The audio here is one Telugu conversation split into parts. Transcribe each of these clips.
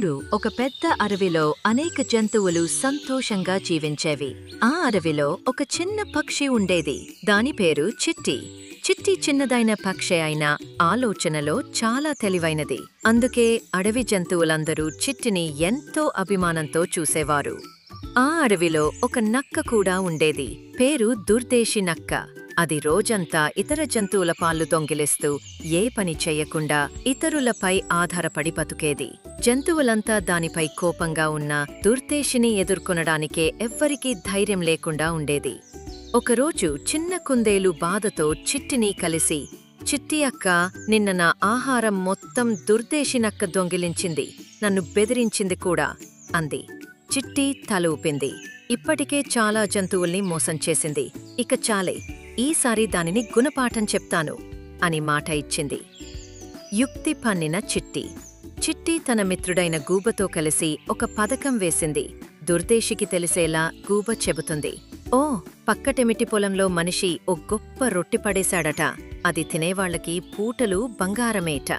ఒకప్పుడు ఒక పెద్ద అడవిలో అనేక జంతువులు సంతోషంగా జీవించేవి. ఆ అడవిలో ఒక చిన్న పక్షి ఉండేది. దాని పేరు చిట్టి. చిట్టి చిన్నదైన పక్షి అయినా ఆలోచనలో చాలా తెలివైనది. అందుకే అడవి జంతువులందరూ చిట్టిని ఎంతో అభిమానంతో చూసేవారు. ఆ అడవిలో ఒక నక్క కూడా ఉండేది. పేరు దుర్దేశి నక్క. అది రోజంతా ఇతర జంతువుల పాలు దొంగిలిస్తూ ఏ పని చెయ్యకుండా ఇతరులపై ఆధారపడి బతుకేది. జంతువులంతా దానిపై కోపంగా ఉన్న దుర్దేశిని ఎదుర్కొనడానికే ఎవ్వరికీ ధైర్యం లేకుండా ఉండేది. ఒకరోజు చిన్న కుందేలు బాధతో చిట్టిని కలిసి, చిట్టి అక్క, నిన్న నా ఆహారం మొత్తం దుర్దేశి నక్క దొంగిలించింది, నన్ను బెదిరించింది కూడా అంది. చిట్టి తల ఊపింది. ఇప్పటికే చాలా జంతువుల్ని మోసం చేసింది, ఇక చాలే, ఈసారి దానిని గుణపాఠం చెప్తాను అని మాట ఇచ్చింది. యుక్తి పన్నిన చిట్టి. చిట్టి తన మిత్రుడైన గూబతో కలిసి ఒక పథకం వేసింది. దుర్దేశికి తెలిసేలా గూబ చెబుతుంది, ఓ, పక్కటెమిటి పొలంలో మనిషి ఓ గొప్ప రొట్టె పడేశాడట, అది తినేవాళ్లకి పూటలు బంగారమేట.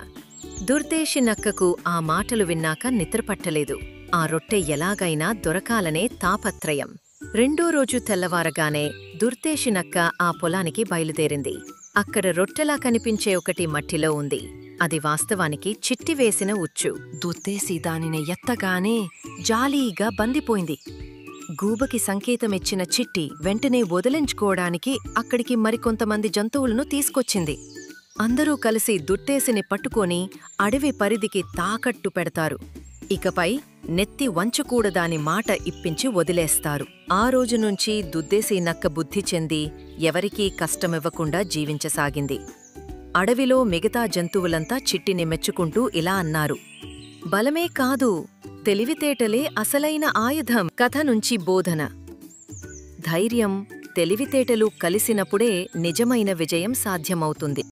దుర్దేశి నక్కకు ఆ మాటలు విన్నాక నిద్రపట్టలేదు. ఆ రొట్టె ఎలాగైనా దొరకాలనే తాపత్రయం. రెండో రోజు తెల్లవారగానే దుర్దేశి నక్క ఆ పొలానికి బయలుదేరింది. అక్కడ రొట్టెలా కనిపించే ఒకటి మట్టిలో ఉంది. అది వాస్తవానికి చిట్టి వేసిన ఉచ్చు. దుర్దేశి దానిని ఎత్తగానే జాలీగా బందిపోయింది. గూబకి సంకేతమిచ్చిన చిట్టి వెంటనే వదిలించుకోవడానికి అక్కడికి మరికొంతమంది జంతువులను తీసుకొచ్చింది. అందరూ కలిసి దుర్దేశిని పట్టుకొని అడవి పరిధికి తాకట్టు పెడతారు. ఇకపై నెత్తి వంచకూడదాని మాట ఇప్పించి వదిలేస్తారు. ఆ రోజునుంచి దుర్దేశి నక్క బుద్ధి చెంది ఎవరికీ కష్టమివ్వకుండా జీవించసాగింది. అడవిలో మిగతా జంతువులంతా చిట్టిని మెచ్చుకుంటూ ఇలా అన్నారు, బలమే కాదు, తెలివితేటలే అసలైన ఆయుధం. కథ నుంచి బోధన: ధైర్యం, తెలివితేటలు కలిసినప్పుడే నిజమైన విజయం సాధ్యమవుతుంది.